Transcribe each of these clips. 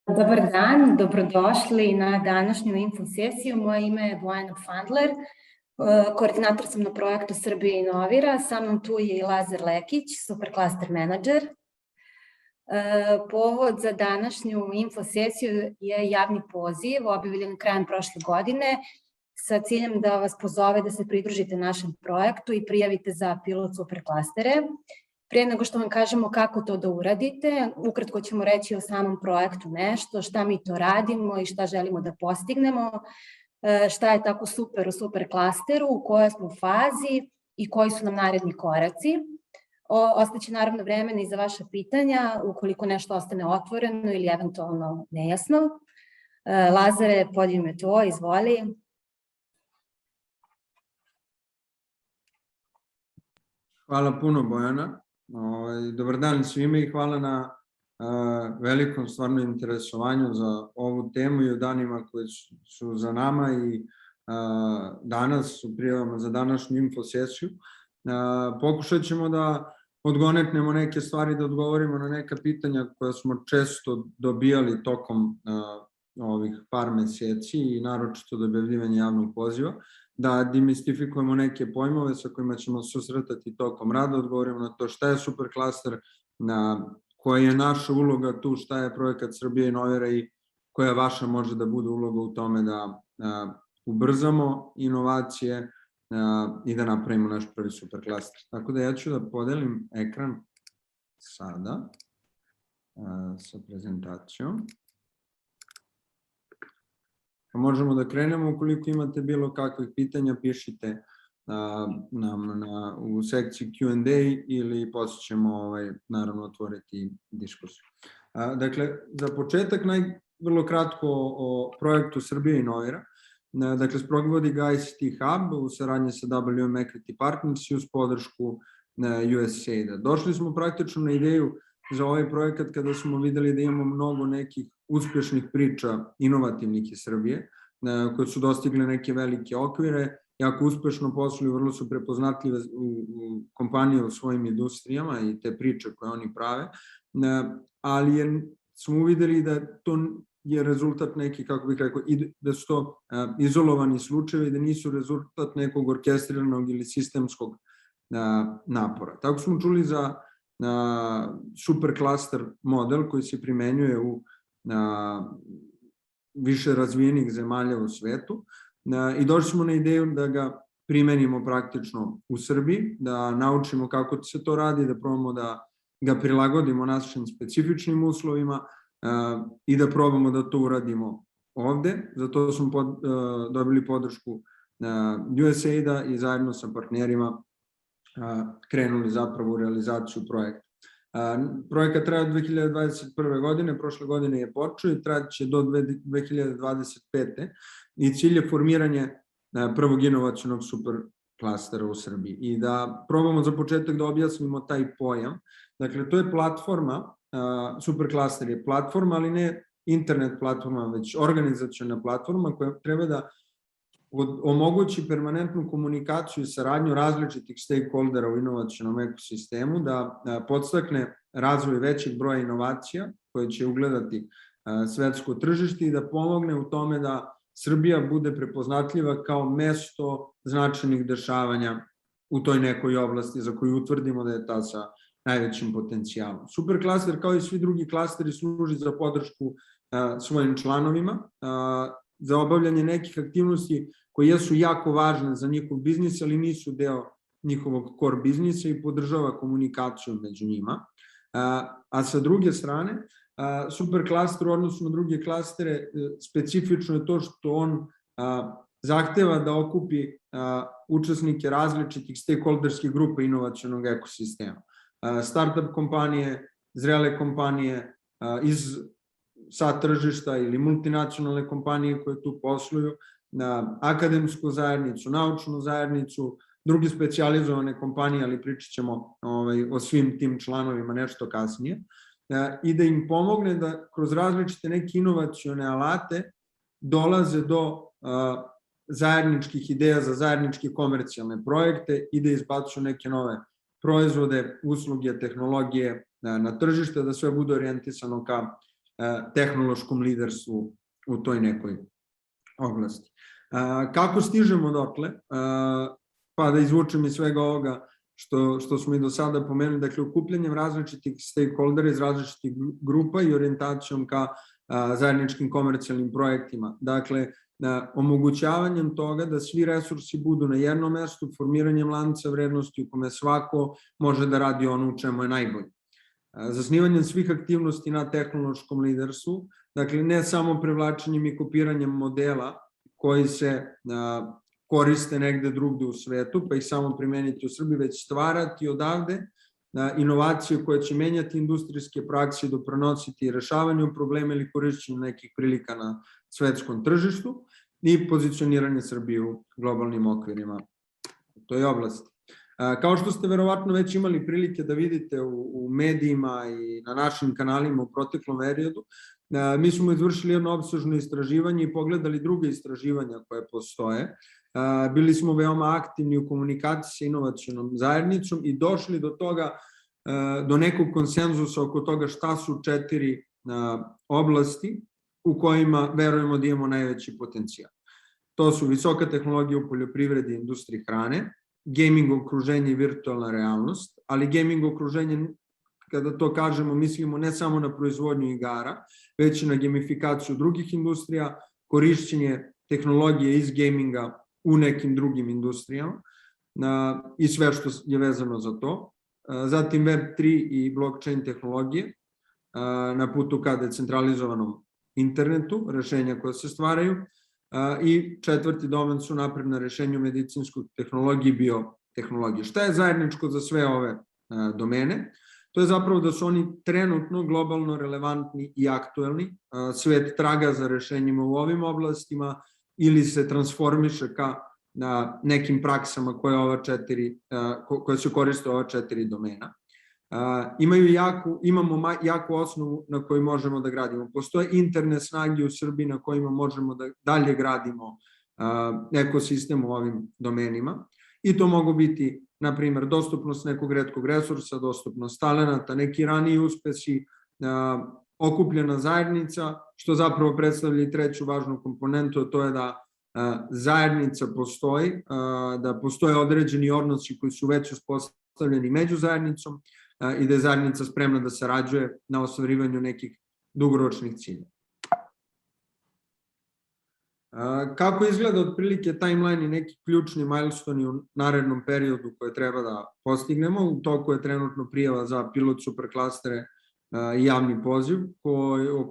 Dobar dan, dobrodošli na današnju infosesiju. Moje ime je Bojana Fandler, koordinator sam na projektu Srbija inovira, sa mnom tu je i Lazar Lekić, superklaster menadžer. Povod za današnju infosesiju je javni poziv, objavljen krajem prošle godine, sa ciljem da vas pozove da se pridružite našem projektu i prijavite za pilot superklastere. Prije nego što vam kažemo kako to da uradite, ukratko ćemo reći o samom projektu nešto, šta mi to radimo i šta želimo da postignemo, šta je tako super u superklasteru, u kojoj smo fazi i koji su nam naredni koraci. Ostaće naravno vremena i za vaša pitanja, ukoliko nešto ostane otvoreno ili eventualno nejasno. Lazare, podijim je to, izvoli. Hvala puno, Bojana. Dobar dan svima i hvala na velikom stvarno interesovanju za ovu temu i u danima koji su za nama i danas u prijavama za današnju infosesiju. Pokušat ćemo da odgonetnemo neke stvari, da odgovorimo na neka pitanja koja smo često dobijali tokom ovih par meseci i naročito do objavljivanja javnog poziva, da demistifikujemo neke pojmove sa kojima ćemo susretati tokom rada, odgovorimo na to šta je superklaster, koja je naša uloga tu, šta je projekat Srbija inovira i koja vaša može da bude uloga u tome da ubrzamo inovacije i da napravimo naš prvi superklaster. Tako da ja ću da podelim ekran sada sa prezentacijom. Možemo da krenemo, ukoliko imate bilo kakvih pitanja, pišite nam u sekciji Q&A ili poslije ćemo naravno otvoriti diskusiju. Dakle, za početak vrlo kratko o projektu Srbija inovira. Dakle, sprovodi ga ICT Hub u saradnji sa WM Equity Partners i uz podršku USAID-a. Došli smo praktično na ideju za ovaj projekat kada smo videli da imamo mnogo nekih uspešnih priča inovativnih iz Srbije, koje su dostigle neke velike okvire, jako uspešno posluju, vrlo su prepoznatljive u kompanije u svojim industrijama i te priče koje oni prave, ali smo uvideli da to je rezultat neki, kako bih rekao, da su to izolovani slučajevi, da nisu rezultat nekog orkestriranog ili sistemskog napora. Tako smo čuli za superklaster model koji se primenjuje u više razvijenih zemalja u svetu i došli smo na ideju da ga primenimo praktično u Srbiji, da naučimo kako se to radi, da probamo da ga prilagodimo našim specifičnim uslovima i da probamo da to uradimo ovde. Zato smo dobili podršku USAID-a i zajedno sa partnerima krenuli zapravo u realizaciju projekta. Projekat traje od 2021. godine, prošle godine je počeo i trajaće do 2025. i cilj je formiranje prvog inovacionog superklastera u Srbiji. I da probamo za početak da objasnimo taj pojam. Dakle, to je platforma, superklaster je platforma, ali ne internet platforma, već organizaciona platforma koja treba da omogući permanentnu komunikaciju i saradnju različitih stakeholdera u inovacionom ekosistemu, da podstakne razvoj većeg broja inovacija koje će ugledati svetsko tržište i da pomogne u tome da Srbija bude prepoznatljiva kao mesto značajnih dešavanja u toj nekoj oblasti za koju utvrdimo da je ta sa najvećim potencijalom. Superklaster, kao i svi drugi klasteri, služi za podršku svojim članovima, za obavljanje nekih aktivnosti koje jesu jako važne za njihov biznis, ali nisu deo njihovog core biznisa i podržava komunikaciju među njima. A sa druge strane, superklaster u odnosu na druge klastere specifično je to što on zahteva da okupi učesnike različitih stakeholderskih grupa inovacionog ekosistema. Startup kompanije, zrele kompanije sa tržišta ili multinacionalne kompanije koje tu posluju, akademsku zajednicu, naučnu zajednicu, druge specijalizovane kompanije, ali pričat ćemo o svim tim članovima nešto kasnije, i da im pomogne da kroz različite neke inovacione alate dolaze do zajedničkih ideja za zajedničke komercijalne projekte i da izbacuju neke nove proizvode, usluge, tehnologije na tržište, da sve bude orijentisano ka tehnološkom liderstvu u toj nekoj oblasti. Kako stižemo dotle? Pa da izvučem iz svega ovoga što smo i do sada pomenuli, dakle, okupljanjem različitih stakeholdera iz različitih grupa i orijentacijom ka zajedničkim komercijalnim projektima. Dakle, omogućavanjem toga da svi resursi budu na jednom mestu, formiranjem lanca vrednosti u kome svako može da radi ono u čemu je najbolji. Zasnivanjem svih aktivnosti na tehnološkom liderstvu, dakle, ne samo privlačenjem i kopiranjem modela koji se koriste negde drugde u svetu, pa ih samo primeniti u Srbiji, već stvarati odavde inovacije koje će menjati industrijske prakse i doprinositi rešavanju problema ili korišćenju nekih prilika na svetskom tržištu i pozicioniranje Srbije u globalnim okvirima u toj oblasti. Kao što ste verovatno već imali prilike da vidite u medijima i na našim kanalima u proteklom periodu, mi smo izvršili jedno opsežno istraživanje i pogledali druge istraživanja koje postoje. Bili smo veoma aktivni u komunikaciji sa inovacionom zajednicom i došli do toga, do nekog konsenzusa oko toga šta su 4 oblasti u kojima verujemo da imamo najveći potencijal. To su visoka tehnologija u poljoprivredi i industriji hrane, gaming okruženje i virtualna realnost, ali gaming okruženje, kada to kažemo, mislimo ne samo na proizvodnju igara, već i na gamifikaciju drugih industrija, korišćenje tehnologije iz gaminga u nekim drugim industrijama i sve što je vezano za to. Zatim Web3 i blockchain tehnologije na putu ka decentralizovanom internetu, rešenja koja se stvaraju. I 4. domen su napredna rešenja u medicinskoj tehnologiji i biotehnologiji. Šta je zajedničko za sve ove domene? To je zapravo da su oni trenutno globalno relevantni i aktuelni. Svet traga za rešenjima u ovim oblastima ili se transformiše ka nekim praksama koje se koriste ova 4 domena. Imamo jaku osnovu na kojoj možemo da gradimo. Postoje interne snage u Srbiji na kojima možemo da dalje gradimo ekosistem u ovim domenima i to mogu biti, na primjer, dostupnost nekog retkog resursa, dostupnost talenata, neki raniji uspesi, okupljena zajednica, što zapravo predstavlja i 3. važnu komponentu, a to je da zajednica postoji, da postoje određeni odnosi koji su već uspostavljeni među zajednicom i da je zajednica spremna da sarađuje na ostvarivanju nekih dugoročnih ciljeva. Kako izgleda otprilike timeline i neki ključni milestone u narednom periodu koje treba da postignemo? U toku je trenutno prijava za pilot superklastere i javni poziv,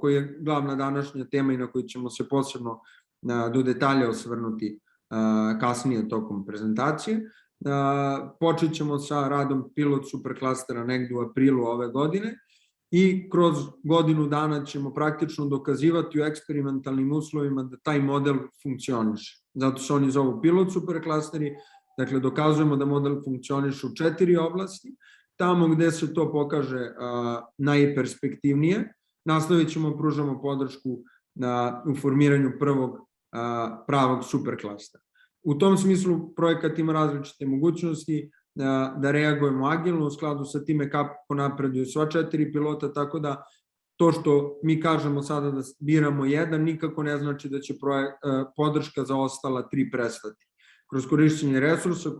koji je glavna današnja tema i na koji ćemo se posebno do detalja osvrnuti kasnije tokom prezentacije. Počet ćemo sa radom pilot superklastera negde u aprilu ove godine i kroz godinu dana ćemo praktično dokazivati u eksperimentalnim uslovima da taj model funkcioniše. Zato se oni zovu pilot superklasteri, dakle dokazujemo da model funkcioniše u 4 oblasti. Tamo gde se to pokaže najperspektivnije, nastavit ćemo pružamo podršku u formiranju prvog pravog superklastera. U tom smislu projekat ima različite mogućnosti da reagujemo agilno u skladu sa time kako napreduju sva 4 pilota, tako da to što mi kažemo sada da biramo jedan nikako ne znači da će podrška za ostala 3 prestati. Kroz korišćenje resursa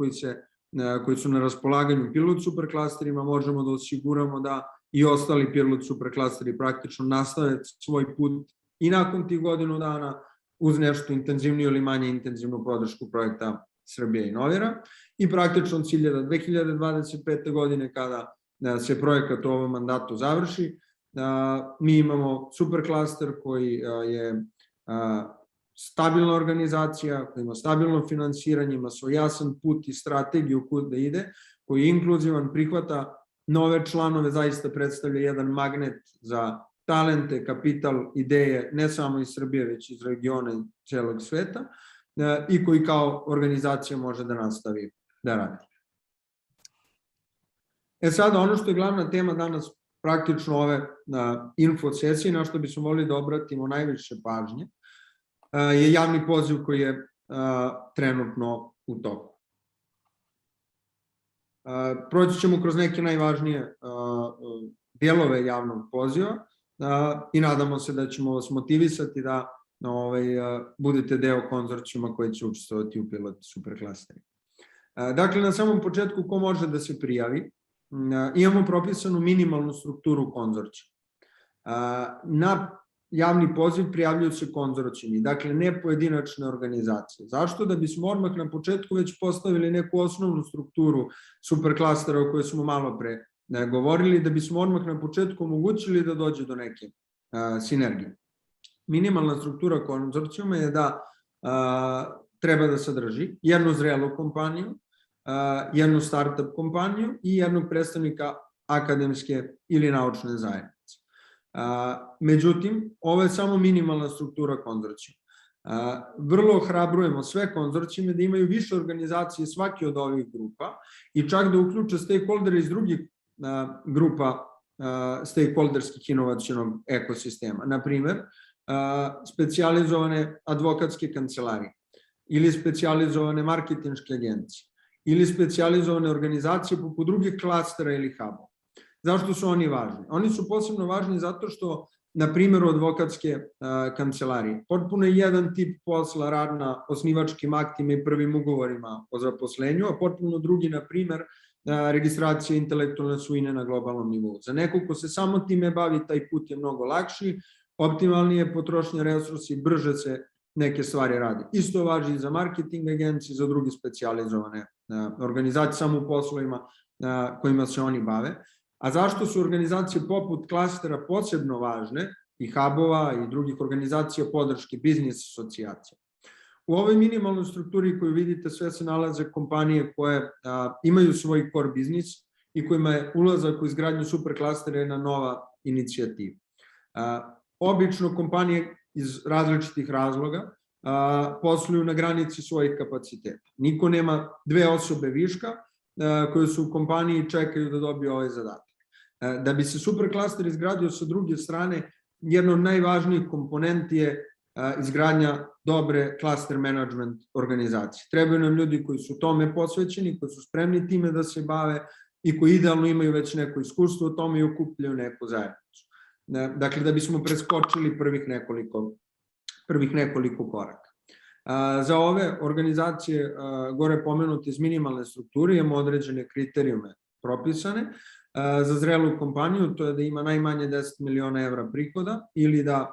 koji su na raspolaganju pilot superklasterima možemo da osiguramo da i ostali pilot superklasteri praktično nastave svoj put i nakon tih godinu dana uz nešto intenzivniju ili manje intenzivnu podršku projekta Srbija inovira i praktično cilj je da 2025. godine kada se projekat u ovom mandatu završi, mi imamo superklaster koji je stabilna organizacija, koji ima stabilno finansiranje, ima svoj jasan put i strategiju kud da ide, koji je inkluzivan, prihvata nove članove, zaista predstavlja jedan magnet za talente, kapital, ideje, ne samo iz Srbije, već iz regiona i celog sveta i koji kao organizacija može da nastavi da radi. Sada ono što je glavna tema danas praktično ove info sesije, na što bismo volili da obratimo najviše pažnje, je javni poziv koji je trenutno u toku. Proći ćemo kroz neke najvažnije dijelove javnog poziva. i nadamo se da ćemo vas motivisati da budete deo konzorcijuma koji će učestvovati u pilot superklasteri. Dakle, na samom početku ko može da se prijavi? Imamo propisanu minimalnu strukturu konzorcijuma. Na javni poziv prijavljuju se konzorcijumi, dakle ne pojedinačne organizacije. Zašto? Da bismo odmah na početku već postavili neku osnovnu strukturu superklastera o kojoj smo malo pre govorili, da bismo odmah na početku omogućili da dođe do neke sinergije. Minimalna struktura konzorcijuma je da treba da sadrži jednu zrelu kompaniju, jednu startup kompaniju i jednog predstavnika akademske ili naučne zajednice. Međutim, ovo je samo minimalna struktura konzorcijuma. Vrlo ohrabrujemo sve konzorcijume da imaju više organizacije svaki od ovih grupa i čak da uključe stakeholdere iz drugih grupa stakeholderskih inovacionog ekosistema. Naprimer, specijalizovane advokatske kancelarije ili specijalizovane marketinške agencije ili specijalizovane organizacije poput drugih klastera ili hubova. Zašto su oni važni? Oni su posebno važni zato što, na primjer, advokatske kancelarije, potpuno je jedan tip posla, rad na osnivačkim aktima i prvim ugovorima o zaposlenju, a potpuno drugi, na primjer, registracija intelektualne svojine na globalnom nivou. Za nekog ko se samo time bavi, taj put je mnogo lakši, optimalnije potrošnje resursa i brže se neke stvari radi. Isto važi i za marketing agencije, za druge specijalizovane organizacije, samo u poslovima kojima se oni bave. A zašto su organizacije poput klastera posebno važne, i hubova i drugih organizacija podrške, biznis asocijacija? U ovoj minimalnoj strukturi koju vidite sve se nalaze kompanije koje imaju svoj core biznis i kojima je ulazak u izgradnju superklastera jedna nova inicijativa. Obično kompanije iz različitih razloga posluju na granici svojih kapaciteta. Niko nema 2 osobe viška koje su u kompaniji i čekaju da dobiju ovaj zadatak. Da bi se superklaster izgradio sa druge strane, jedna od najvažnijih komponenti je izgradnja dobre klaster management organizacije. Trebaju nam ljudi koji su tome posvećeni, koji su spremni time da se bave i koji idealno imaju već neko iskustvo u tome i okupljaju neku zajednicu. Dakle, da bismo preskočili prvih nekoliko koraka. Za ove organizacije gore pomenute iz minimalne strukture imamo određene kriterijume propisane. Za zrelu kompaniju to je da ima najmanje 10 miliona evra prihoda ili da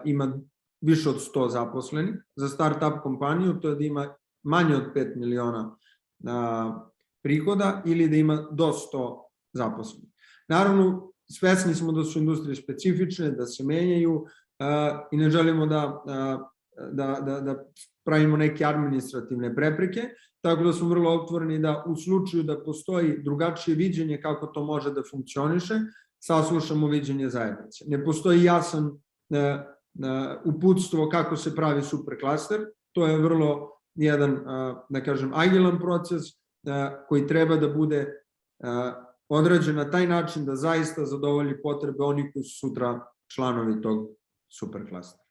ima više od 100 zaposlenih. Za start-up kompaniju to je da ima manje od 5 miliona prihoda ili da ima do 100 zaposlenih. Naravno, svesni smo da su industrije specifične, da se menjaju i ne želimo da pravimo neke administrativne prepreke, tako da smo vrlo otvoreni da u slučaju da postoji drugačije viđenje kako to može da funkcioniše, saslušamo viđenje zajednice. Ne postoji jasan uputstvo kako se pravi superklaster, to je vrlo jedan, da kažem, agilan proces koji treba da bude odrađen na taj način da zaista zadovolji potrebe onih koji su sutra članovi tog superklastera.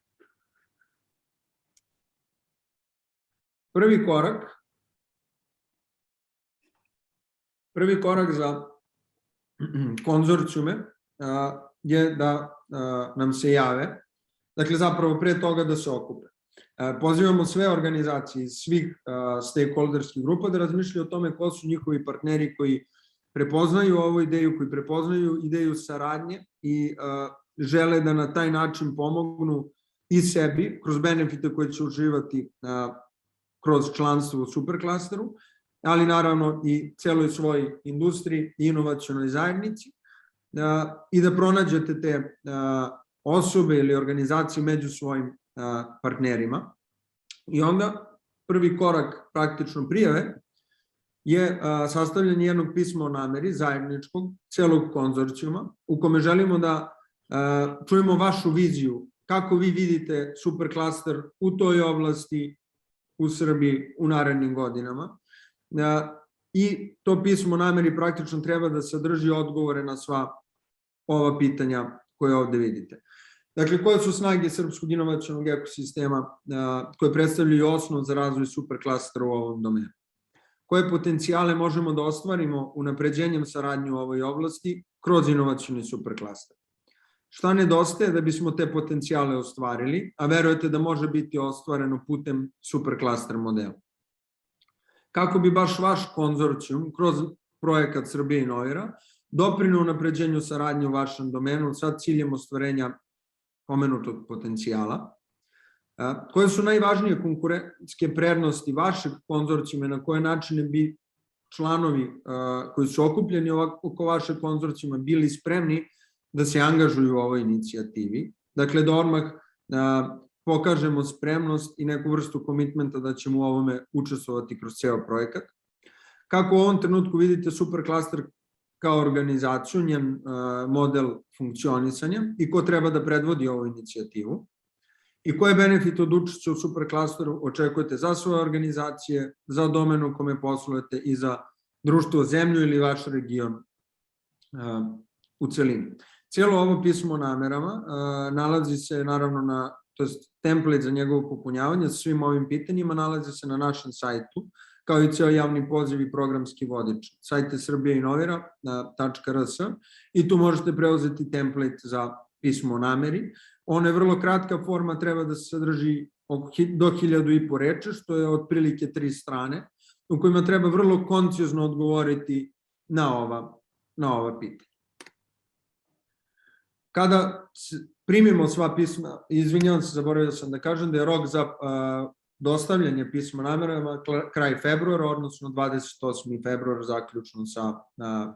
Prvi korak za konzorcijume je da nam se jave, dakle zapravo pre toga da se okupe. Pozivamo sve organizacije iz svih stakeholderskih grupa da razmišljaju o tome ko su njihovi partneri koji prepoznaju ovu ideju, koji prepoznaju ideju saradnje i žele da na taj način pomognu i sebi kroz benefite koje će uživati kroz članstvo u superklasteru, ali naravno i celoj svojoj industriji i inovacionoj zajednici i da pronađete te osobe ili organizacije među svojim partnerima. I onda prvi korak praktično prijave je sastavljanje jednog pisma o nameri zajedničkog celog konzorcijuma u kome želimo da čujemo vašu viziju, kako vi vidite superklaster u toj oblasti u Srbiji u narednim godinama. I to pismo o nameri praktično treba da sadrži odgovore na sva ova pitanja koje ovde vidite. Dakle, koje su snage srpskog inovacionog ekosistema koje predstavljaju osnov za razvoj superklastera u ovom domenu? Koje potencijale možemo da ostvarimo unapređenjem saradnje u ovoj oblasti kroz inovacioni superklaster? Šta nedostaje da bismo te potencijale ostvarili, a verujete da može biti ostvareno putem superklaster modela? Kako bi baš vaš konzorcijum kroz projekat Srbija inovira doprineo unapređenju saradnje u vašem domenu sa ciljem ostvarenja pomenutog potencijala? Koje su najvažnije konkurentske prednosti vašeg konzorcijuma i na koje načine bi članovi koji su okupljeni oko vašeg konzorcijuma bili spremni da se angažuju u ovoj inicijativi? Dakle, da odmah pokažemo spremnost i neku vrstu komitmenta da ćemo u ovome učestvovati kroz ceo projekat. Kako u ovom trenutku vidite superklaster kao organizaciju, njen model funkcionisanja i ko treba da predvodi ovu inicijativu? I koje benefite od učešća u superklasteru očekujete za svoje organizacije, za domen u kome poslujete i za društvo, zemlju ili vaš region u celini? Cijelo ovo pismo o namerama nalazi se naravno to je template za njegovo popunjavanje sa svim ovim pitanjima, nalazi se na našem sajtu, kao i ceo javni poziv i programski vodič. Sajt je srbijainnovira.rs i tu možete preuzeti template za pismo o nameri. Ona je vrlo kratka forma, treba da se sadrži do 1500 reči, što je otprilike 3 strane, u kojima treba vrlo koncizno odgovoriti na ova pitanja. Kada primimo sva pisma, izvinjavam se, zaboravio sam da kažem da je rok za dostavljanje pisma namerama kraj februara, odnosno 28. februar zaključno sa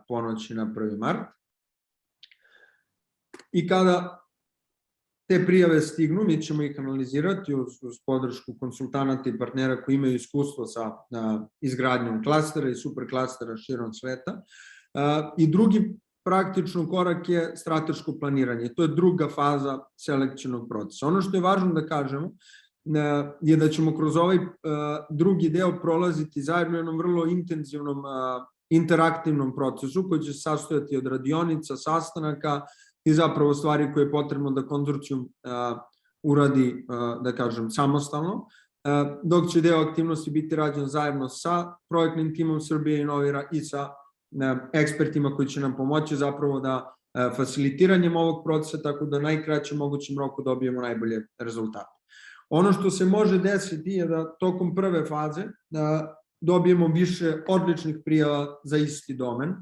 ponoći na 1. mart. I kada te prijave stignu, mi ćemo ih analizirati uz podršku konsultanata i partnera koji imaju iskustvo sa izgradnjom klastera i superklastera širom sveta. I drugi praktično korak je strateško planiranje. To je druga faza selekcionog procesa. Ono što je važno da kažemo je da ćemo kroz ovaj drugi deo prolaziti zajedno u jednom vrlo intenzivnom interaktivnom procesu koji će se sastojati od radionica, sastanaka i zapravo stvari koje je potrebno da konzorcijum uradi, da kažem, samostalno, dok će deo aktivnosti biti rađen zajedno sa projektnim timom Srbija inovira i sa ekspertima koji će nam pomoći zapravo da facilitiranjem ovog procesa, tako da najkraćem mogućem roku dobijemo najbolje rezultate. Ono što se može desiti je da tokom prve faze dobijemo više odličnih prijava za isti domen.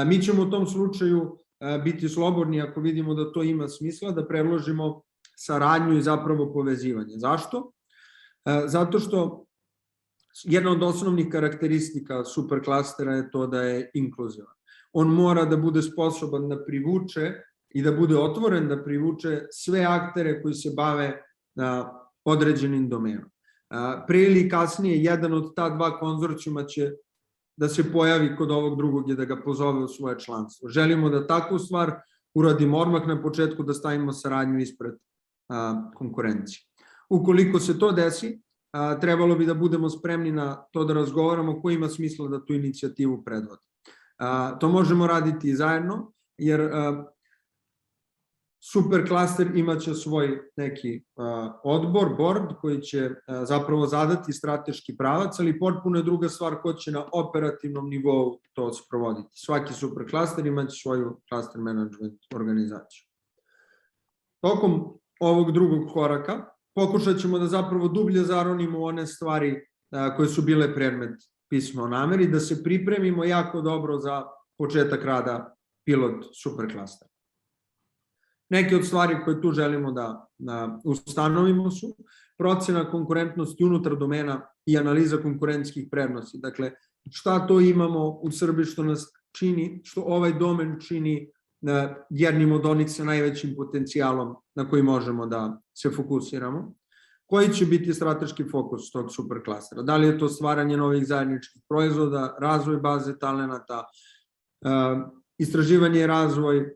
Mi ćemo u tom slučaju biti slobodni ako vidimo da to ima smisla, da predložimo saradnju i zapravo povezivanje. Zašto? Zato što jedna od osnovnih karakteristika superklastera je to da je inkluzivan. On mora da bude sposoban da privuče i da bude otvoren da privuče sve aktere koji se bave određenim domenom. Pre ili kasnije, jedan od ta dva konzorcijuma će da se pojavi kod ovog drugog i da ga pozove u svoje članstvo. Želimo da takvu stvar uradimo odmah na početku, da stavimo saradnju ispred konkurencije. Ukoliko se to desi, trebalo bi da budemo spremni na to da razgovaramo ko ima smisla da tu inicijativu predvodi. To možemo raditi i zajedno, jer superklaster imaće svoj neki odbor, board, koji će zapravo zadati strateški pravac, ali potpuno je druga stvar ko će na operativnom nivou to sprovoditi. Svaki superklaster imaće svoju cluster management organizaciju. Tokom ovog drugog koraka pokušat ćemo da zapravo dublje zaronimo one stvari koje su bile predmet pisma o nameri, da se pripremimo jako dobro za početak rada pilot superklastera. Neke od stvari koje tu želimo da ustanovimo su procena konkurentnosti unutar domena i analiza konkurentskih prednosti. Dakle, šta to imamo u Srbiji što nas čini, što ovaj domen čini jednim od onih sa najvećim potencijalom na koji možemo da se fokusiramo. Koji će biti strateški fokus tog superklastera? Da li je to stvaranje novih zajedničkih proizvoda, razvoj baze talenata, istraživanje i razvoj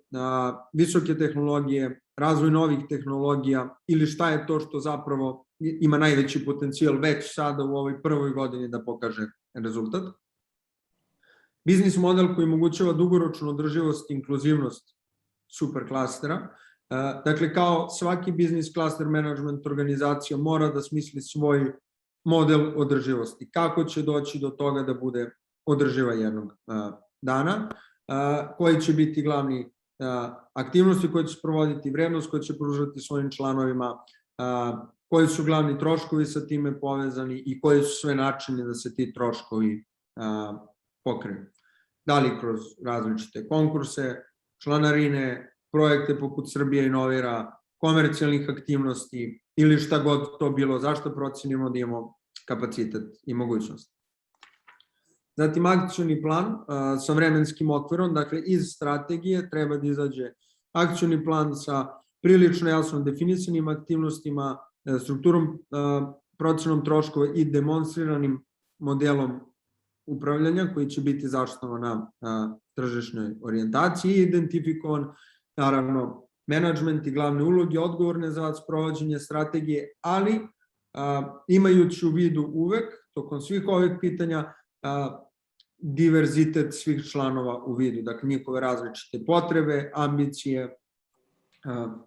visoke tehnologije, razvoj novih tehnologija ili šta je to što zapravo ima najveći potencijal već sada u ovoj prvoj godini da pokaže rezultat. Biznis model koji omogućava dugoročnu održivost i inkluzivnost superklastera. Dakle, kao svaki biznis klaster management organizacija mora da smisli svoj model održivosti. Kako će doći do toga da bude održiva jednog dana, koji će biti glavni aktivnosti koje će se provoditi, vrednost koje će pružati svojim članovima, koji su glavni troškovi sa time povezani i koji su sve načini da se ti troškovi pokrenu. Da li kroz različite konkurse, članarine, projekte poput Srbija inovira, komercijalnih aktivnosti ili šta god to bilo, zašto procenimo da imamo kapacitet i mogućnost. Zatim akcioni plan sa vremenskim okvirom, dakle iz strategije treba da izađe akcioni plan sa prilično jasno definisanim aktivnostima, strukturom, procenom troškova i demonstriranim modelom upravljanja koji će biti zasnovan na tržišnoj orijentaciji i identifikovan, naravno, menadžment i glavne uloge odgovorne za sprovođenje strategije, ali imajući u vidu uvek, tokom svih ovih pitanja, diverzitet svih članova u vidu, dakle njihove različite potrebe, ambicije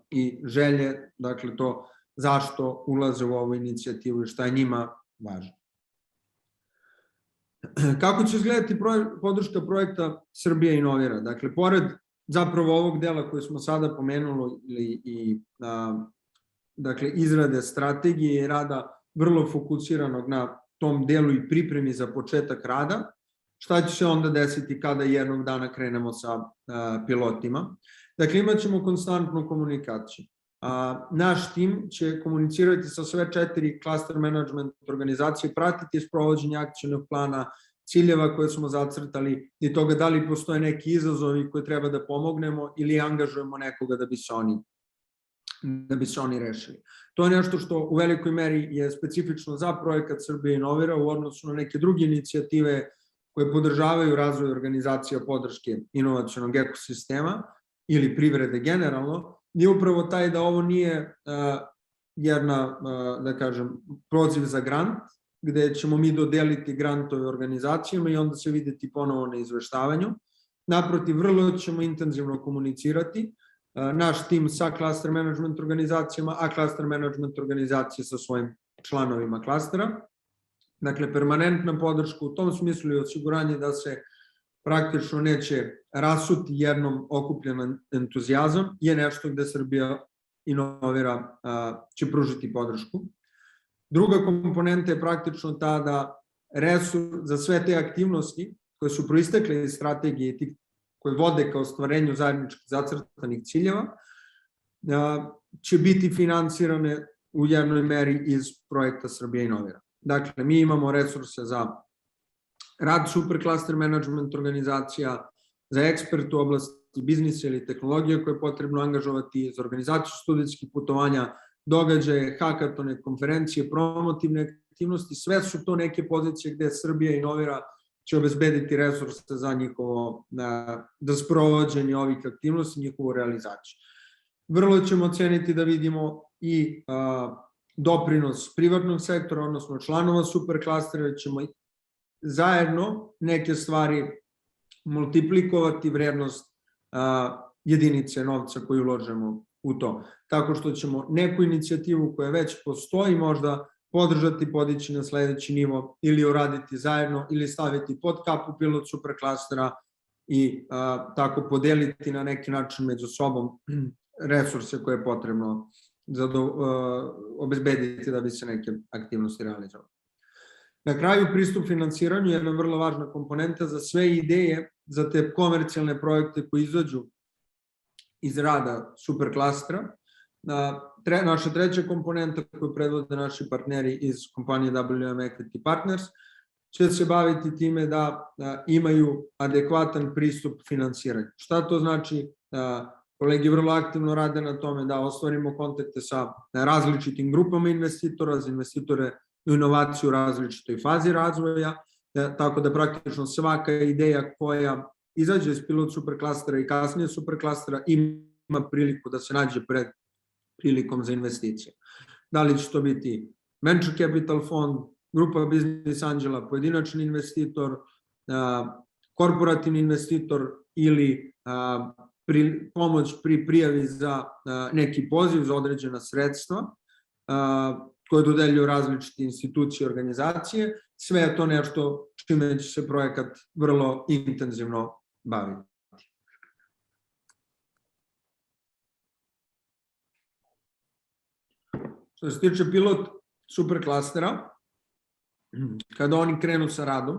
i želje, dakle to zašto ulaze u ovu inicijativu i šta je njima važno. Kako će izgledati podrška projekta Srbija inovira? Dakle, pored zapravo ovog dela koji smo sada pomenuli i dakle, izrade strategije i rada vrlo fokusiranog na tom delu i pripremi za početak rada, šta će se onda desiti kada jednog dana krenemo sa pilotima? Dakle, imat ćemo konstantnu komunikaciju. Naš tim će komunicirati sa sve 4 cluster management organizacije, pratiti sprovođenje akcionog plana, ciljeva koje smo zacrtali i toga da li postoje neki izazovi koje treba da pomognemo ili angažujemo nekoga da bi se oni rešili. To je nešto što u velikoj meri je specifično za projekat Srbija inovira u odnosu na neke druge inicijative koje podržavaju razvoj organizacija podrške inovacionog ekosistema ili privrede generalno, je upravo taj da ovo nije jedna, da kažem, poziv za grant, gde ćemo mi dodeliti grantove organizacijama i onda se videti ponovo na izveštavanju. Naprotiv, vrlo ćemo intenzivno komunicirati, naš tim sa cluster management organizacijama, a cluster management organizacije sa svojim članovima klastera. Dakle, permanentna podrška u tom smislu i osiguranje da se praktično neće rasuti jednom okupljen entuzijazam je nešto gde Srbija inovira će pružiti podršku. Druga komponenta je praktično ta da resurs za sve te aktivnosti koje su proistekle iz strategije i koje vode ka ostvarenju zajedničkih zacrtanih ciljeva će biti finansirane u jednoj meri iz projekta Srbija inovira. Dakle, mi imamo resurse za rad superklaster management organizacija, za ekspert u oblasti biznisa ili tehnologije koje je potrebno angažovati, za organizaciju studijskih putovanja, događaje, hakatone, konferencije, promotivne aktivnosti, sve su to neke pozicije gde Srbija inovira će obezbediti resurse za njihovo da sprovođenje ovih aktivnosti, njihovu realizaciju. Vrlo ćemo oceniti da vidimo i doprinos privatnog sektora, odnosno članova superklastera, ćemo zajedno neke stvari multiplikovati vrednost jedinice novca koju uložemo u to. Tako što ćemo neku inicijativu koja već postoji možda podržati, podići na sledeći nivo ili uraditi zajedno ili staviti pod kapu pilot superklastera i tako podeliti na neki način među sobom resurse koje je potrebno obezbediti da bi se neke aktivnosti realizovali. Na kraju, pristup finansiranju je jedna vrlo važna komponenta za sve ideje, za te komercijalne projekte koji izađu iz rada superklastera. Naša treća komponenta koju predvode naši partneri iz kompanije WM Equity Partners će se baviti time da imaju adekvatan pristup finansiranju. Šta to znači? Kolegi vrlo aktivno rade na tome da ostvarimo kontakte sa različitim grupama investitora, za investitore u inovaciju u različitoj fazi razvoja, tako da praktično svaka ideja koja izađe iz pilot superklastera i kasnije superklastera ima priliku da se nađe pred prilikom za investicije. Da li će to biti venture capital fond, grupa business angela, pojedinačni investitor, korporativni investitor ili pomoć pri prijavi za neki poziv za određena sredstva koje dodeljuju različite institucije i organizacije. Sve je to nešto čime će se projekat vrlo intenzivno baviti. Što se tiče pilot superklastera, kada oni krenu sa radom,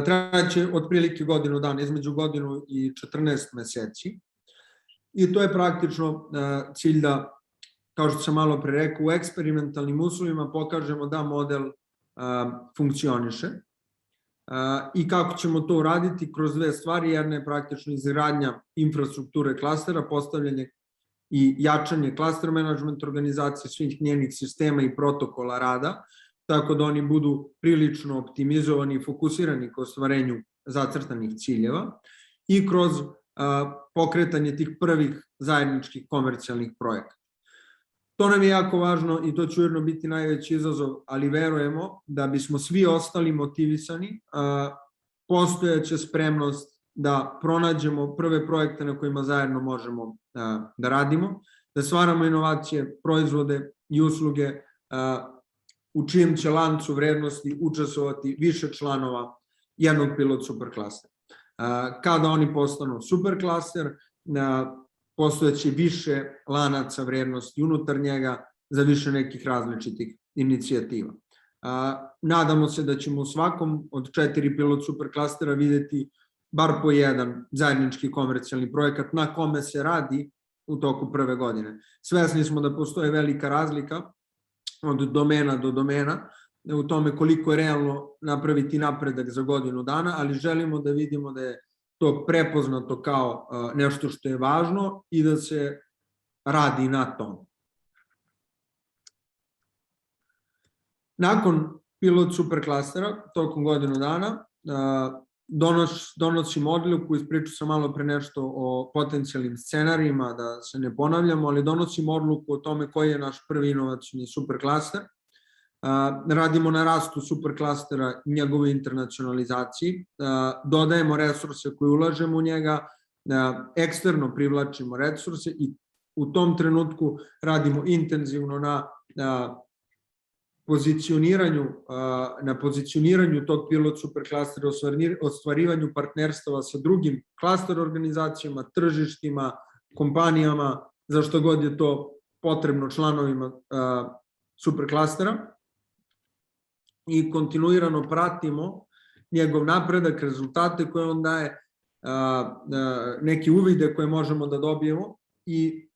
trajaće otprilike godinu dana, između godinu i 14 meseci. I to je praktično cilj da, kao što sam malo pre rekao, u eksperimentalnim uslovima pokažemo da model funkcioniše. I kako ćemo to uraditi? Kroz dve stvari. Jedna je praktično izgradnja infrastrukture klastera, postavljanje i jačanje klaster management organizacije, svih njenih sistema i protokola rada, tako da oni budu prilično optimizovani i fokusirani ka ostvarenju zacrtanih ciljeva i kroz pokretanje tih prvih zajedničkih komercijalnih projekata. To nam je jako važno i to će ujedno biti najveći izazov, ali verujemo da bismo svi ostali motivisani, postojeća spremnost da pronađemo prve projekte na kojima zajedno možemo da radimo, da stvaramo inovacije, proizvode i usluge u čijem će lancu vrednosti učestvovati više članova jednog pilot superklastera. Kada oni postanu superklaster, postojeći više lanaca vrednosti unutar njega za više nekih različitih inicijativa. Nadamo se da ćemo u svakom od 4 pilot superklastera videti bar po jedan zajednički komercijalni projekat na kome se radi u toku prve godine. Svesni smo da postoje velika razlika od domena do domena u tome koliko je realno napraviti napredak za godinu dana, ali želimo da vidimo da je to prepoznato kao nešto što je važno i da se radi na tom. Nakon pilot superklastera, tokom godinu dana, donosimo odluku, ispričao sam malo pre nešto o potencijalnim scenarijima, da se ne ponavljamo, ali donosimo odluku o tome koji je naš prvi inovacijni superklaster. Radimo na rastu superklastera i njegove internacionalizaciji, dodajemo resurse koje ulažemo u njega, eksterno privlačimo resurse i u tom trenutku radimo intenzivno na pozicioniranju tog pilot superklastera, ostvarivanju partnerstava sa drugim klaster organizacijama, tržištima, kompanijama, za što god je to potrebno članovima superklastera i kontinuirano pratimo njegov napredak, rezultate koje on daje, neke uvide koje možemo da dobijemo i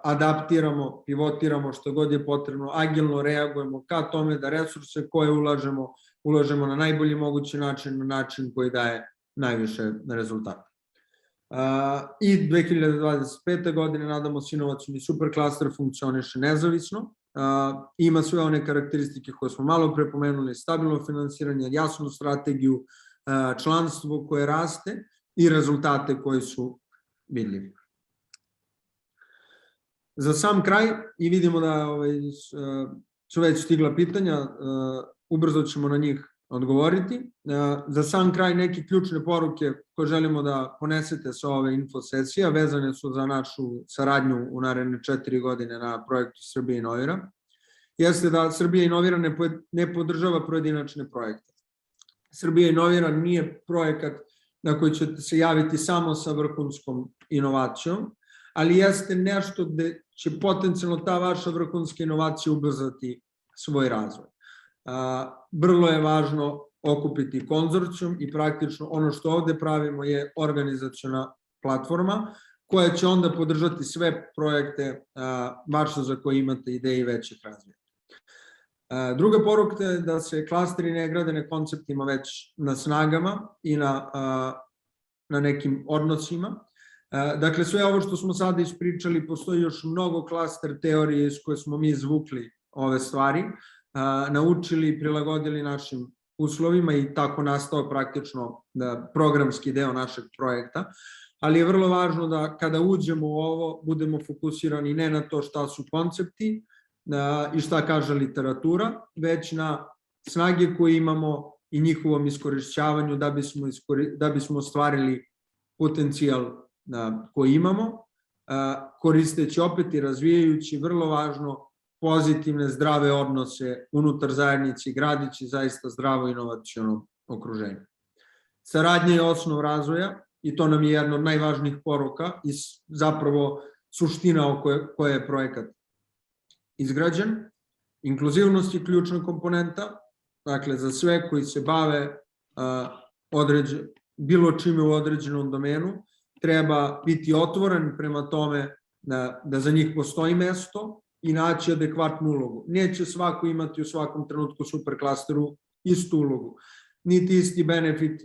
adaptiramo, pivotiramo što god je potrebno, agilno reagujemo ka tome da resurse koje ulažemo na najbolji mogući način, na način koji daje najviše rezultata. I 2025. godine nadamo se inovacijni superklaster funkcioniše nezavisno, ima sve one karakteristike koje smo malo pre pomenuli, stabilno finansiranje, jasnu strategiju, članstvo koje raste i rezultate koji su vidljivi. Za sam kraj, i vidimo da su već stigla pitanja, ubrzo ćemo na njih odgovoriti. Za sam kraj neke ključne poruke koje želimo da ponesete sa ove infosesije, vezane su za našu saradnju u naredne 4 godine na projektu Srbija inovira, jeste da Srbija inovira ne podržava pojedinačne projekte. Srbija inovira nije projekat na koji ćete se javiti samo sa vrhunskom inovacijom, ali jeste nešto gde će potencijalno ta vaša vrhunska inovacija ubrzati svoj razvoj. Vrlo je važno okupiti konzorcijum i praktično ono što ovde pravimo je organizaciona platforma koja će onda podržati sve projekte vaše za koje imate ideje i većih razvoja. Druga poruka je da se klasteri ne grade na konceptima već na snagama i na nekim odnosima. Dakle, sve ovo što smo sada ispričali, postoji još mnogo klaster teorije iz koje smo mi izvukli ove stvari, naučili i prilagodili našim uslovima i tako nastao praktično programski deo našeg projekta, ali je vrlo važno da kada uđemo u ovo budemo fokusirani ne na to šta su koncepti i šta kaže literatura, već na snage koje imamo i njihovom iskorišćavanju da bismo ostvarili potencijal koji imamo, koristeći opet i razvijajući vrlo važno pozitivne, zdrave odnose unutar zajednice i gradići zaista zdravo inovaciono okruženje. Saradnja je osnov razvoja i to nam je jedna od najvažnijih poruka i zapravo suština o kojoj je projekat izgrađen. Inkluzivnost je ključna komponenta, dakle za sve koji se bave bilo čime u određenom domenu, treba biti otvoren prema tome da za njih postoji mesto i naći adekvatnu ulogu. Neće svako imati u svakom trenutku superklasteru istu ulogu, niti isti benefit,